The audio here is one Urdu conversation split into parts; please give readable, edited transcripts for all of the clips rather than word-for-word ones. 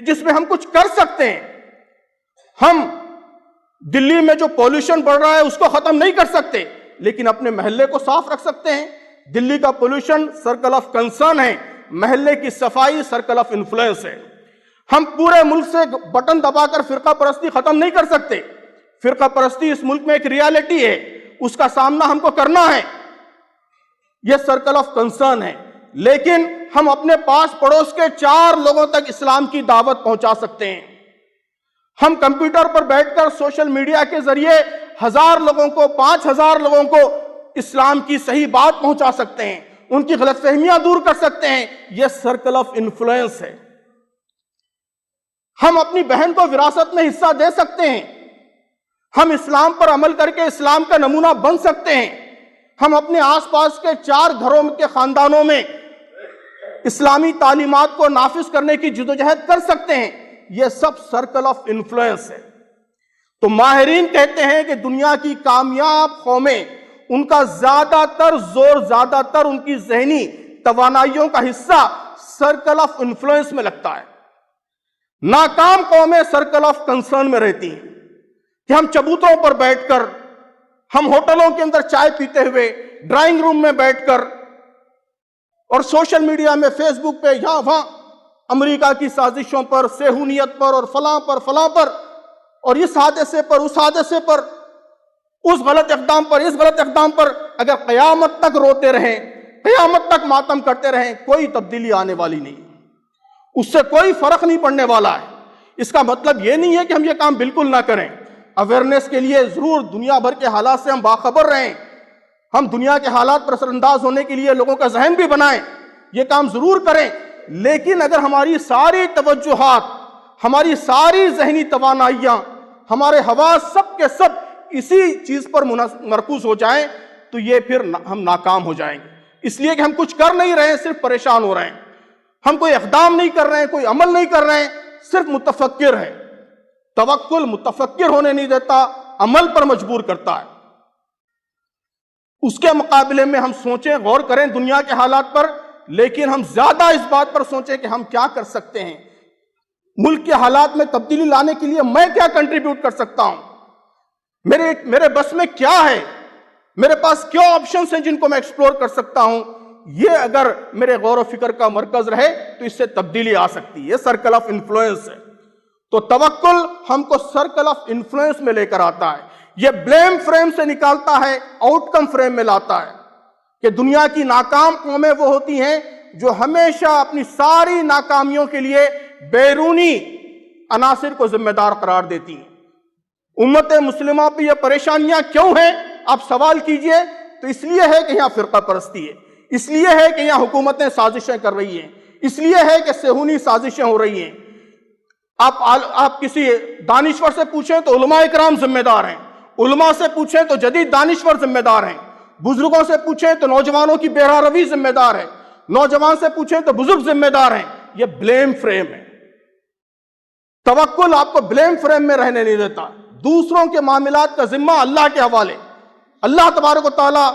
جس میں ہم کچھ کر سکتے ہیں. ہم دلی میں جو پولوشن بڑھ رہا ہے اس کو ختم نہیں کر سکتے، لیکن اپنے محلے کو صاف رکھ سکتے ہیں. دلی کا پولوشن سرکل آف کنسرن ہے، محلے کی صفائی سرکل آف انفلوئنس ہے. ہم پورے ملک سے بٹن دبا کر فرقہ پرستی ختم نہیں کر سکتے. فرقہ پرستی اس ملک میں ایک ریالٹی ہے، اس کا سامنا ہم کو کرنا ہے، یہ سرکل آف کنسرن ہے. لیکن ہم اپنے پاس پڑوس کے 4 لوگوں تک اسلام کی دعوت پہنچا سکتے ہیں. ہم کمپیوٹر پر بیٹھ کر سوشل میڈیا کے ذریعے 1000 لوگوں کو 5000 لوگوں کو اسلام کی صحیح بات پہنچا سکتے ہیں، ان کی غلط فہمیاں دور کر سکتے ہیں. یہ سرکل آف انفلوئنس ہے. ہم اپنی بہن کو وراثت میں حصہ دے سکتے ہیں. ہم اسلام پر عمل کر کے اسلام کا نمونہ بن سکتے ہیں. ہم اپنے آس پاس کے 4 گھروں کے خاندانوں میں اسلامی تعلیمات کو نافذ کرنے کی جدوجہد کر سکتے ہیں. یہ سب سرکل آف انفلوئنس ہے. تو ماہرین کہتے ہیں کہ دنیا کی کامیاب قومیں، ان کا زیادہ تر زور، زیادہ تر ان کی ذہنی توانائیوں کا حصہ سرکل آف انفلوئنس میں لگتا ہے. ناکام قومیں سرکل آف کنسرن میں رہتی ہیں کہ ہم چبوتروں پر بیٹھ کر، ہم ہوٹلوں کے اندر چائے پیتے ہوئے، ڈرائنگ روم میں بیٹھ کر اور سوشل میڈیا میں، فیس بک پہ، یہاں وہاں امریکہ کی سازشوں پر، صہیونیت پر اور فلاں پر اور اس حادثے پر، اس حادثے پر، اس غلط اقدام پر، اس غلط اقدام پر اگر قیامت تک روتے رہیں، قیامت تک ماتم کرتے رہیں، کوئی تبدیلی آنے والی نہیں، اس سے کوئی فرق نہیں پڑنے والا ہے. اس کا مطلب یہ نہیں ہے کہ ہم یہ کام بالکل نہ کریں. اویئرنیس کے لیے ضرور دنیا بھر کے حالات سے ہم باخبر رہیں، ہم دنیا کے حالات پر اثر انداز ہونے کے لیے لوگوں کا ذہن بھی بنائیں، یہ کام ضرور کریں. لیکن اگر ہماری ساری توجہات، ہماری ساری ذہنی توانائیاں، ہمارے حواس سب کے سب اسی چیز پر مرکوز ہو جائیں تو یہ پھر ہم ناکام ہو جائیں گے. اس لیے کہ ہم کچھ کر نہیں رہے ہیں، صرف پریشان ہو رہے ہیں. ہم کوئی اقدام نہیں کر رہے ہیں، کوئی عمل نہیں کر رہے ہیں، صرف متفکر ہیں. توکل متفکر ہونے نہیں دیتا، عمل پر مجبور کرتا ہے. اس کے مقابلے میں ہم سوچیں، غور کریں دنیا کے حالات پر، لیکن ہم زیادہ اس بات پر سوچیں کہ ہم کیا کر سکتے ہیں. ملک کے حالات میں تبدیلی لانے کے لیے میں کیا کنٹریبیوٹ کر سکتا ہوں، میرے بس میں کیا ہے، میرے پاس کیا آپشنز ہیں جن کو میں ایکسپلور کر سکتا ہوں. یہ اگر میرے غور و فکر کا مرکز رہے تو اس سے تبدیلی آ سکتی ہے. یہ سرکل آف انفلوئنس ہے. تو توکل ہم کو سرکل آف انفلوئنس میں لے کر آتا ہے. یہ بلیم فریم سے نکالتا ہے، آؤٹ کم فریم میں لاتا ہے کہ دنیا کی ناکام قومیں وہ ہوتی ہیں جو ہمیشہ اپنی ساری ناکامیوں کے لیے بیرونی عناصر کو ذمہ دار قرار دیتی ہیں. امت مسلمہ پہ یہ پریشانیاں کیوں ہیں آپ سوال کیجئے تو اس لیے ہے کہ یہاں فرقہ پرستی ہے، اس لیے ہے کہ یہاں حکومتیں سازشیں کر رہی ہیں، اس لیے ہے کہ صہیونی سازشیں ہو رہی ہیں. آپ کسی دانشور سے پوچھیں تو علماء اکرام ذمہ دار ہیں، علماء سے پوچھیں تو جدید دانشور ذمہ دار ہیں، بزرگوں سے پوچھیں تو نوجوانوں کی بے روی ذمہ دار ہے، نوجوان سے پوچھیں تو بزرگ ذمہ دار ہیں. یہ بلیم فریم ہے. توکل آپ کو بلیم فریم میں رہنے نہیں دیتا. دوسروں کے معاملات کا ذمہ اللہ کے حوالے، اللہ تبارک و تعالیٰ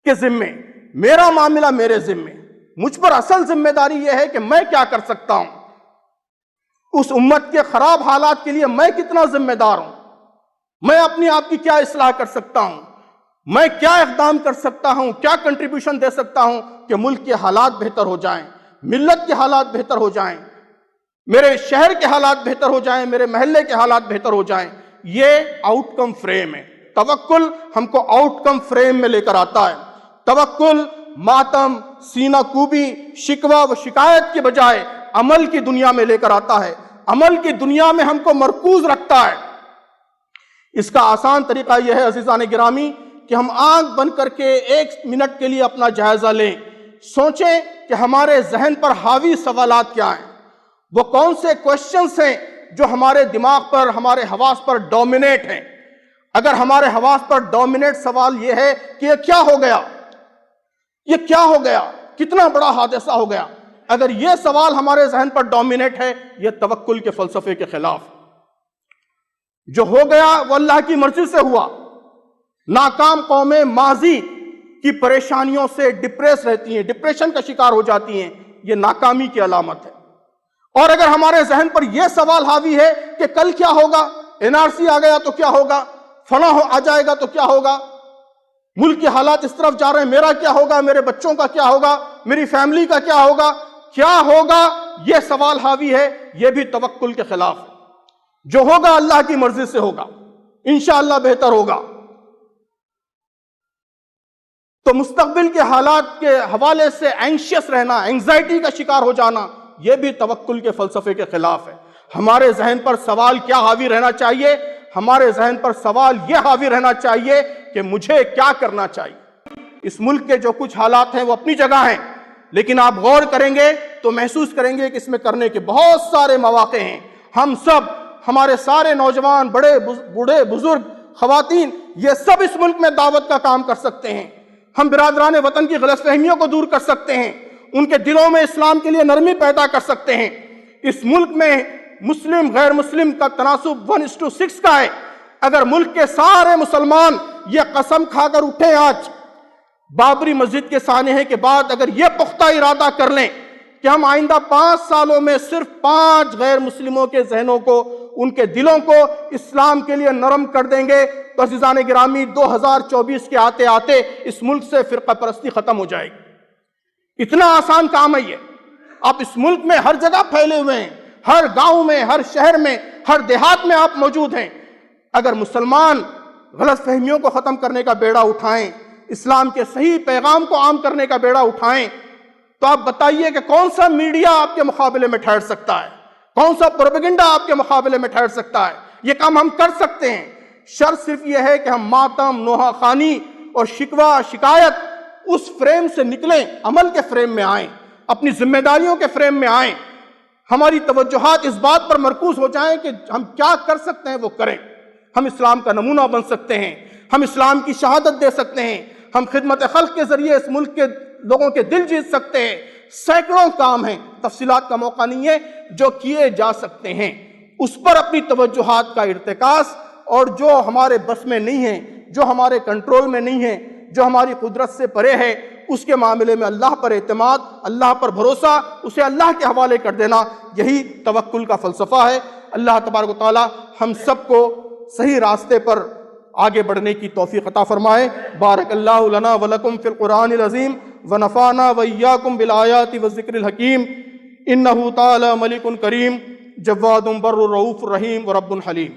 کے ذمے، میرا معاملہ میرے ذمے. مجھ پر اصل ذمہ داری یہ ہے کہ میں کیا کر سکتا ہوں، اس امت کے خراب حالات کے لیے میں کتنا ذمہ دار ہوں، میں اپنی آپ کی کیا اصلاح کر سکتا ہوں، میں کیا اقدام کر سکتا ہوں، کیا کنٹریبیوشن دے سکتا ہوں کہ ملک کے حالات بہتر ہو جائیں، ملت کے حالات بہتر ہو جائیں، میرے شہر کے حالات بہتر ہو جائیں، میرے محلے کے حالات بہتر ہو جائیں. یہ آؤٹ کم فریم ہے. توکل ہم کو آؤٹ کم فریم میں لے کر آتا ہے. توکل ماتم، سینہ کوبی، شکوہ و شکایت کے بجائے عمل کی دنیا میں لے کر آتا ہے. عمل کی دنیا میں ہم کو مرکوز رکھتا ہے. اس کا آسان طریقہ یہ ہے عزیزان گرامی کہ ہم آنکھ بند کر کے 1 منٹ کے لیے اپنا جائزہ لیں. سوچیں کہ ہمارے ذہن پر حاوی سوالات کیا ہیں، وہ کون سے کوشچنز ہیں جو ہمارے دماغ پر، ہمارے حواس پر ڈومینیٹ ہیں. اگر ہمارے حواس پر ڈومینیٹ سوال یہ ہے کہ یہ کیا ہو گیا، یہ کیا ہو گیا، کتنا بڑا حادثہ ہو گیا، اگر یہ سوال ہمارے ذہن پر ڈومینیٹ ہے، یہ توکل کے فلسفے کے خلاف. جو ہو گیا وہ اللہ کی مرضی سے ہوا. ناکام قومیں ماضی کی پریشانیوں سے ڈپریس رہتی ہیں، ڈپریشن کا شکار ہو جاتی ہیں. یہ ناکامی کی علامت ہے. اور اگر ہمارے ذہن پر یہ سوال حاوی ہے کہ کل کیا ہوگا، NRC آ گیا تو کیا ہوگا، فلاں آ جائے گا تو کیا ہوگا، ملک کے حالات اس طرف جا رہے ہیں، میرا کیا ہوگا، میرے بچوں کا کیا ہوگا، میری فیملی کا کیا ہوگا، کیا ہوگا، یہ سوال حاوی ہے، یہ بھی توکل کے خلاف ہے۔ جو ہوگا اللہ کی مرضی سے ہوگا، انشاءاللہ بہتر ہوگا۔ تو مستقبل کے حالات کے حوالے سے اینکشیس رہنا، اینگزائٹی کا شکار ہو جانا، یہ بھی توکل کے فلسفے کے خلاف ہے۔ ہمارے ذہن پر سوال کیا حاوی رہنا چاہیے؟ ہمارے ذہن پر سوال یہ حاوی رہنا چاہیے کہ مجھے کیا کرنا چاہیے۔ اس ملک کے جو کچھ حالات ہیں وہ اپنی جگہ ہیں، لیکن آپ غور کریں گے تو محسوس کریں گے کہ اس میں کرنے کے بہت سارے مواقع ہیں۔ ہم سب، ہمارے سارے نوجوان، بوڑھے بزرگ، خواتین، یہ سب اس ملک میں دعوت کا کام کر سکتے ہیں۔ ہم برادران وطن کی غلط فہمیوں کو دور کر سکتے ہیں، ان کے دلوں میں اسلام کے لیے نرمی پیدا کر سکتے ہیں۔ اس ملک میں مسلم غیر مسلم کا تناسب 1:6 کا ہے۔ اگر ملک کے سارے مسلمان یہ قسم کھا کر اٹھیں آج بابری مسجد کے سانحے کے بعد، اگر یہ پختہ ارادہ کر لیں کہ ہم آئندہ 5 سالوں میں صرف 5 غیر مسلموں کے ذہنوں کو، ان کے دلوں کو اسلام کے لیے نرم کر دیں گے، تو عزیزان گرامی 2024 کے آتے آتے اس ملک سے فرقہ پرستی ختم ہو جائے گی۔ اتنا آسان کام ہے یہ۔ آپ اس ملک میں ہر جگہ پھیلے ہوئے ہیں، ہر گاؤں میں، ہر شہر میں، ہر دیہات میں آپ موجود ہیں۔ اگر مسلمان غلط فہمیوں کو ختم کرنے کا بیڑا اٹھائیں، اسلام کے صحیح پیغام کو عام کرنے کا بیڑا اٹھائیں، تو آپ بتائیے کہ کون سا میڈیا آپ کے مقابلے میں ٹھہر سکتا ہے، کون سا پروپیگنڈا آپ کے مقابلے میں ٹھہر سکتا ہے۔ یہ کام ہم کر سکتے ہیں۔ شرط صرف یہ ہے کہ ہم ماتم، نوحہ خوانی اور شکوہ شکایت اس فریم سے نکلیں، عمل کے فریم میں آئیں، اپنی ذمہ داریوں کے فریم میں آئیں۔ ہماری توجہات اس بات پر مرکوز ہو جائیں کہ ہم کیا کر سکتے ہیں وہ کریں۔ ہم اسلام کا نمونہ بن سکتے ہیں، ہم اسلام کی شہادت دے سکتے ہیں، ہم خدمت خلق کے ذریعے اس ملک کے لوگوں کے دل جیت سکتے ہیں۔ سینکڑوں کام ہیں، تفصیلات کا موقع نہیں ہے، جو کیے جا سکتے ہیں۔ اس پر اپنی توجہات کا ارتکاز، اور جو ہمارے بس میں نہیں ہے، جو ہمارے کنٹرول میں نہیں ہے، جو ہماری قدرت سے پرے ہے، اس کے معاملے میں اللہ پر اعتماد، اللہ پر بھروسہ، اسے اللہ کے حوالے کر دینا، یہی توکل کا فلسفہ ہے۔ اللہ تبارک و تعالی ہم سب کو صحیح راستے پر آگے بڑھنے کی توفیق عطا فرمائے۔ بارک اللہ لنا ولکم فی القرآن العظیم ونفعنا وإیاکم بالآیات والذکر الحکیم، انہ تعالی ملک کریم جواد بر رؤوف رحیم ورب حلیم۔